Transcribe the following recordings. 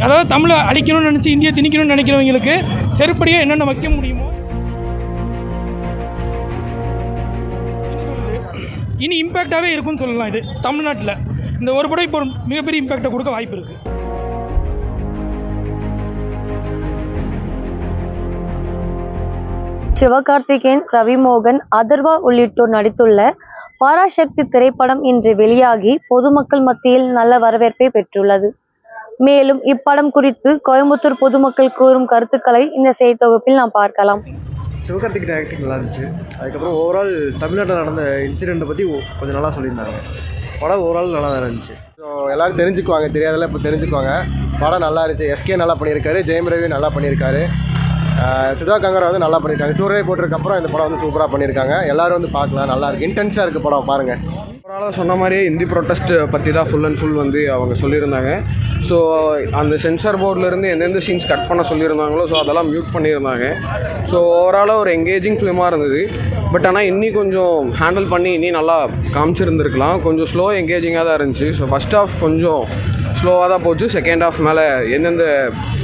அதாவது தமிழை அழிக்கணும்னு நினச்சி இந்தியை திணிக்கணும்னு நினைக்கிறவங்களுக்கு செருப்படியாக என்னென்ன வைக்க முடியுமோ இனி இம்பேக்டாகவே இருக்குன்னு சொல்லலாம். இது தமிழ்நாட்டில் இந்த ஒரு படம் இப்போ ஒரு மிகப்பெரிய இம்பேக்டை கொடுக்க வாய்ப்பு இருக்குது. சிவகார்த்திகேயன், ரவிமோகன், அதர்வா உள்ளிட்டோர் நடித்துள்ள பராசக்தி திரைப்படம் இன்று வெளியாகி பொதுமக்கள் மத்தியில் நல்ல வரவேற்பை பெற்றுள்ளது. மேலும் இப்படம் குறித்து கோயம்புத்தூர் பொதுமக்கள் கூறும் கருத்துக்களை இந்த செய்தித்தொகுப்பில் நாம் பார்க்கலாம். சிவகார்த்திகேயன் ஆக்டிங் நல்லா இருந்துச்சு. அதுக்கப்புறம் ஓவரால் தமிழ்நாட்டில் நடந்த இன்சிடெண்ட்டை பற்றி கொஞ்சம் நல்லா சொல்லியிருந்தாங்க. படம் ஓவரால் நல்லா தான் இருந்துச்சு. ஸோ எல்லோரும் தெரிஞ்சுக்குவாங்க, தெரியாதெல்லாம் இப்போ தெரிஞ்சுக்குவாங்க. படம் நல்லா இருந்துச்சு. எஸ்கே நல்லா பண்ணியிருக்காரு, ஜெயம் ரவி நல்லா பண்ணியிருக்காரு, சுதா கங்கரா வந்து நல்லா பண்ணியிருக்காங்க. சூரிய போட்டதுக்கப்புறம் இந்த படம் வந்து சூப்பராக பண்ணியிருக்காங்க. எல்லோரும் வந்து பார்க்கலாம், நல்லாயிருக்கு, இன்டென்ஸாக இருக்குது படம், பாருங்கள். ஓவராலாக சொன்ன மாதிரியே இந்தி ப்ரொட்டஸ்ட் பற்றி தான் ஃபுல் அண்ட் ஃபுல் வந்து அவங்க சொல்லியிருந்தாங்க. ஸோ அந்த சென்சார் போர்ட்லேருந்து எந்தெந்த சீன்ஸ் கட் பண்ண சொல்லியிருந்தாங்களோ ஸோ அதெல்லாம் மியூட் பண்ணியிருந்தாங்க. ஸோ ஓவராலாக ஒரு எங்கேஜிங் ஃபிலிமாக இருந்தது. பட் ஆனால் இன்னி கொஞ்சம் ஹேண்டில் பண்ணி இன்னி நல்லா காமிச்சிருந்துருக்கலாம். கொஞ்சம் ஸ்லோ எங்கேஜிங்காக தான் இருந்துச்சு. ஸோ ஃபஸ்ட் ஹாஃப் கொஞ்சம் ஸ்லோவாக தான் போச்சு. செகண்ட் ஹாஃப் மேலே எந்தெந்த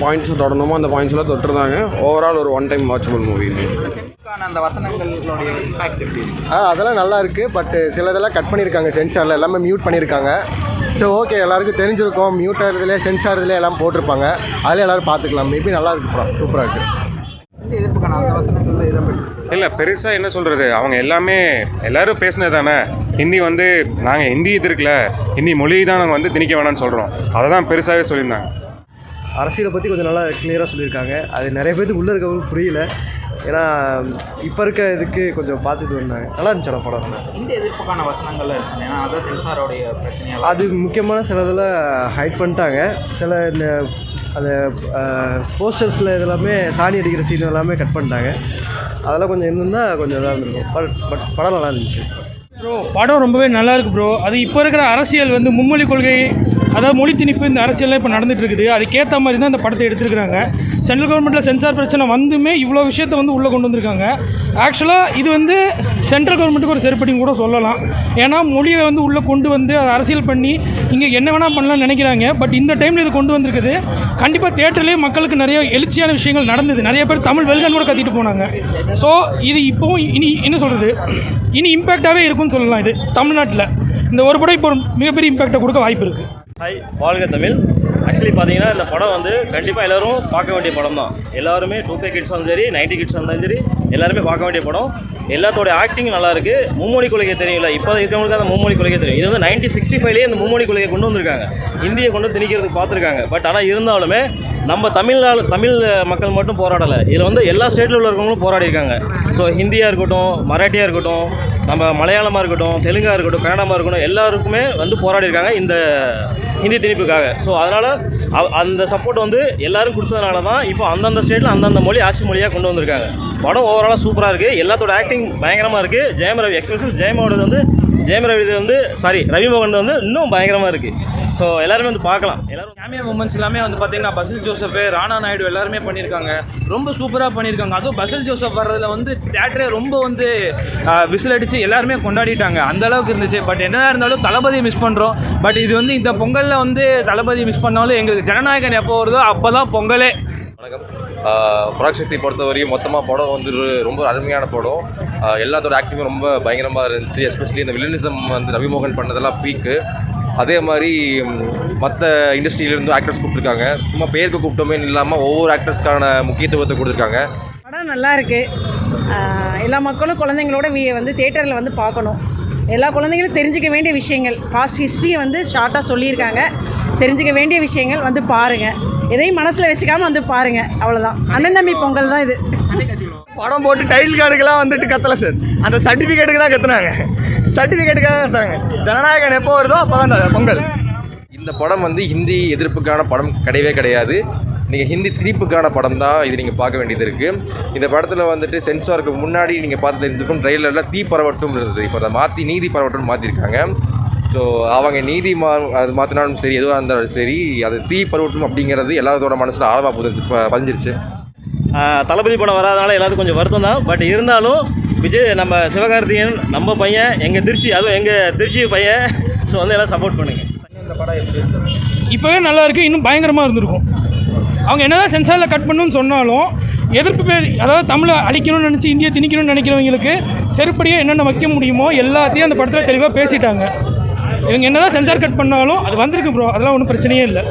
பாயிண்ட்ஸ் தொடரணுமோ அந்த பாயிண்ட்ஸ்லாம் தொட்டிருந்தாங்க. ஓவரால் ஒரு ஒன் டைம் வாட்சபிள் மூவி. அந்த வசனங்களுடைய இம்பாக்ட் எப்படி? அதெல்லாம் நல்லா இருக்குது. பட் சில இதெல்லாம் கட் பண்ணியிருக்காங்க சென்சாரில், எல்லாமே மியூட் பண்ணியிருக்காங்க. ஸோ ஓகே, எல்லாருக்கும் தெரிஞ்சிருக்கும். மியூட் ஆகிறதுலே சென்சார்லேயே எல்லாம் போட்டிருப்பாங்க. அதில் எல்லோரும் பார்த்துக்கலாம். மேபி நல்லா இருக்குது படம், சூப்பராக இருக்குது. இல்லை பெருசாக என்ன சொல்கிறது, அவங்க எல்லோரும் பேசினது தானே. ஹிந்தி வந்து நாங்கள் ஹிந்தி இது இருக்குல்ல, ஹிந்தி மொழி தான் நாங்கள் வந்து திணிக்க வேணாம்னு சொல்கிறோம். அதை தான் பெருசாகவே சொல்லியிருந்தாங்க. அரசியலை பற்றி கொஞ்சம் நல்லா கிளியராக சொல்லியிருக்காங்க. அது நிறைய பேருக்கு உள்ளே இருக்கவங்களுக்கு புரியல. ஏன்னா இப்போ இருக்க இதுக்கு கொஞ்சம் பார்த்துட்டு வந்தாங்க. நல்லா இருந்துச்சு அந்த படம். இந்த எதிர்ப்புக்கான வசனங்கள் இருக்குது. ஏன்னா அதான் சென்சாரோடைய பிரச்சனையாக அது முக்கியமான சில இதில் ஹைட் பண்ணிட்டாங்க. சில இந்த அந்த போஸ்டர்ஸில் இதெல்லாமே சாணி அடிக்கிற சீன் எல்லாமே கட் பண்ணிட்டாங்க. அதெல்லாம் கொஞ்சம் இருந்திருந்தால் கொஞ்சம் இதாக இருந்திருக்கும். பட் படம் நல்லா இருந்துச்சு ப்ரோ. படம் ரொம்பவே நல்லா இருக்குது ப்ரோ. அது இப்போ இருக்கிற அரசியல் வந்து மும்மொழி கொள்கை, அதாவது மொழி திணிப்பு, இந்த அரசியல்லாம் இப்போ நடந்துகிட்டு இருக்குது. அதுக்கேற்ற மாதிரி தான் இந்த படத்தை எடுத்துருக்காங்க. சென்ட்ரல் கவர்மெண்ட்டில் சென்சார் பிரச்சனை வந்துமே இவ்வளோ விஷயத்தை வந்து உள்ளே கொண்டு வந்திருக்காங்க. ஆக்சுவலாக இது வந்து சென்ட்ரல் கவர்மெண்ட்டுக்கு ஒரு செருப்படின்னு கூட சொல்லலாம். ஏன்னா மொழியை வந்து உள்ளே கொண்டு வந்து அதை அரசியல் பண்ணி இங்கே என்ன வேணால் பண்ணலாம்னு நினைக்கிறாங்க. பட் இந்த டைமில் இது கொண்டு வந்திருக்குது. கண்டிப்பாக தேட்டர்லேயே மக்களுக்கு நிறைய எழுச்சியான விஷயங்கள் நடந்தது. நிறைய பேர் தமிழ் வெல்கன் கூட கத்திட்டு போனாங்க. ஸோ இது இப்போவும் இனி என்ன சொல்கிறது, இனி இம்பேக்டாகவே இருக்குன்னு சொல்லலாம். இது தமிழ்நாட்டில் இந்த ஒரு படம் இப்போ ஒரு மிகப்பெரிய இம்பேக்டை கொடுக்க வாய்ப்பு இருக்குது. ஹாய், வாழ்க தமிழ். ஆக்சுவலி பார்த்தீங்கன்னா இந்த படம் வந்து கண்டிப்பாக எல்லோரும் பார்க்க வேண்டிய படம் தான். எல்லாருமே 2K கிட்ஸ் இருந்தாலும் சரி, 90 கிட்ஸ் இருந்தாலும் சரி, எல்லாருமே பார்க்க வேண்டிய படம். எல்லாத்தோட ஆக்டிங் நல்லா இருக்குது. மும்மொழி கொள்கை தெரியும்ல, இப்போ இருக்கிறவங்களுக்கு அந்த மும்மொழி கொள்கை தெரியும். இது வந்து 1965லேயே இந்த மும்மொழி கொள்கையை கொண்டு வந்திருக்காங்க. இந்தியை கொண்டு திணிக்கிறதுக்கு பார்த்துருக்காங்க. பட் ஆனால் இருந்தாலுமே நம்ம தமிழ் மக்கள் மட்டும் போராடலை. இதில் வந்து எல்லா ஸ்டேட்டில் உள்ள இருக்கவங்களும் போராடிருக்காங்க. ஸோ ஹிந்தியாக இருக்கட்டும், மராட்டியாக இருக்கட்டும், நம்ம மலையாளமாக இருக்கட்டும், தெலுங்காக இருக்கட்டும், கன்னடமாக இருக்கட்டும், எல்லாருக்குமே வந்து போராடிருக்காங்க இந்த ஹிந்தி திணிப்புக்காக. ஸோ அதனால் அந்த சப்போர்ட் வந்து எல்லோரும் கொடுத்ததுனால தான் இப்போ அந்தந்த ஸ்டேட்டில் அந்தந்த மொழி ஆட்சி மொழியாக கொண்டு வந்திருக்காங்க. படம் ஓவராலாக சூப்பராக இருக்குது. எல்லாத்தோட ஆக்டிங் பயங்கரமாக இருக்குது. ஜெயம் ரவி எக்ஸ்பிரஷன் ரவிமோகன் வந்து இன்னும் பயங்கரமாக இருக்குது. ஸோ எல்லாருமே வந்து பார்க்கலாம். எல்லாரும் கேமியா மூமெண்ட்ஸ் எல்லாமே வந்து பார்த்தீங்கன்னா பசில் ஜோசப், ராணா நாயுடு எல்லாருமே பண்ணியிருக்காங்க. ரொம்ப சூப்பராக பண்ணியிருக்காங்க. அதுவும் பசில் ஜோசப் வர்றதில் வந்து தேட்டரே ரொம்ப வந்து விசில் அடித்து எல்லாருமே கொண்டாடிட்டாங்க. அந்த அளவுக்கு இருந்துச்சு. பட் என்னதான் இருந்தாலும் தளபதியை மிஸ் பண்ணுறோம். பட் இது வந்து இந்த பொங்கலில் வந்து தளபதியை மிஸ் பண்ணாலும் எங்களுக்கு ஜனநாயகன் எப்போ வருதோ அப்போ தான் பொங்கலே. வணக்கம். பராசக்தி பொறுத்தவரையும் மொத்தமாக படம் வந்து ரொம்ப அருமையான படம். எல்லாத்தோட ஆக்டிங்கும் ரொம்ப பயங்கரமாக இருந்துச்சு. எஸ்பெஷலி இந்த வில்லனிசம் வந்து ரவிமோகன் பண்ணதெல்லாம் பீக்கு. அதே மாதிரி மற்ற இண்டஸ்ட்ரியிலேருந்து ஆக்டர்ஸ் கூப்பிட்டுருக்காங்க. சும்மா பேருக்கு கூப்பிட்டோமே இல்லாமல் ஒவ்வொரு ஆக்டர்ஸ்க்கான முக்கியத்துவத்தை கொடுத்துருக்காங்க. படம் நல்லா இருக்குது. எல்லா மக்களும் குழந்தைங்களோட வந்து தேட்டரில் வந்து பார்க்கணும். எல்லா குழந்தைங்களும் தெரிஞ்சிக்க வேண்டிய விஷயங்கள், பாஸ்ட் ஹிஸ்ட்ரியை வந்து ஷார்ட்டாக சொல்லியிருக்காங்க. தெரிஞ்சிக்க வேண்டிய விஷயங்கள் வந்து பாருங்கள். எதையும் மனசில் வச்சுக்காமல் வந்து பாருங்கள். அவ்வளோதான். அண்ணன் தம்பி பொங்கல் தான் இது. படம் போட்டு டைட்டில் கார்டுக்கெல்லாம் வந்துட்டு கத்தலை சார். அந்த சர்டிஃபிகேட்டுக்கு தான் கற்றுனாங்க. சர்டிஃபிகேட்டுக்காக தான் கற்றுறாங்க. ஜனநாயகன் எப்போ வருதோ அப்போ தான் பொங்கல். இந்த படம் வந்து ஹிந்தி எதிர்ப்புக்கான படம் கிடையவே கிடையாது. நீங்கள் ஹிந்தி திணிப்புக்கான படம் தான் இது. நீங்கள் பார்க்க வேண்டியது இருக்குது. இந்த படத்தில் வந்துட்டு சென்சாருக்கு முன்னாடி நீங்கள் பார்த்து தெரிஞ்சுக்கும் ட்ரெய்லரில் தீ பரவட்டும் இருந்தது. இப்போ அதை மாற்றி நீதி பரவட்டும் மாற்றிருக்காங்க. ஸோ அவங்க நீதி அது மாற்றினாலும் சரி, எதுவாக இருந்தாலும் சரி, அது தீ பரவட்டும் அப்படிங்கிறது எல்லாத்தோட மனசில் ஆழமாக பதிஞ்சிருச்சு. தளபதி படம் வராதனால எல்லாத்துக்கும் கொஞ்சம் வருத்தம் தான். பட் இருந்தாலும் விஜய், நம்ம சிவகார்த்திகேயன் நம்ம பையன், எங்கள் திருச்சி, அதுவும் எங்கள் திருச்சி பையன். ஸோ வந்து எல்லாம் சப்போர்ட் பண்ணுங்கள். இப்போவே நல்லா இருக்குது. இன்னும் பயங்கரமாக இருந்திருக்கும். அவங்க என்னதான் சென்சாரில் கட் பண்ணணும்னு சொன்னாலும் எதிர்ப்பு அதாவது தமிழை அழிக்கணும்னு நினச்சி இந்தியை திணிக்கணும்னு நினைக்கிறவங்களுக்கு செருப்படியாக என்னென்ன வைக்க முடியுமோ எல்லாத்தையும் அந்த படத்தில் தெளிவாக பேசிட்டாங்க. இவங்க என்னதான் சென்சார் கட் பண்ணாலும் அது வந்திருக்கு ப்ரோ, அதெல்லாம் ஒன்றும் பிரச்சனையே இல்லை.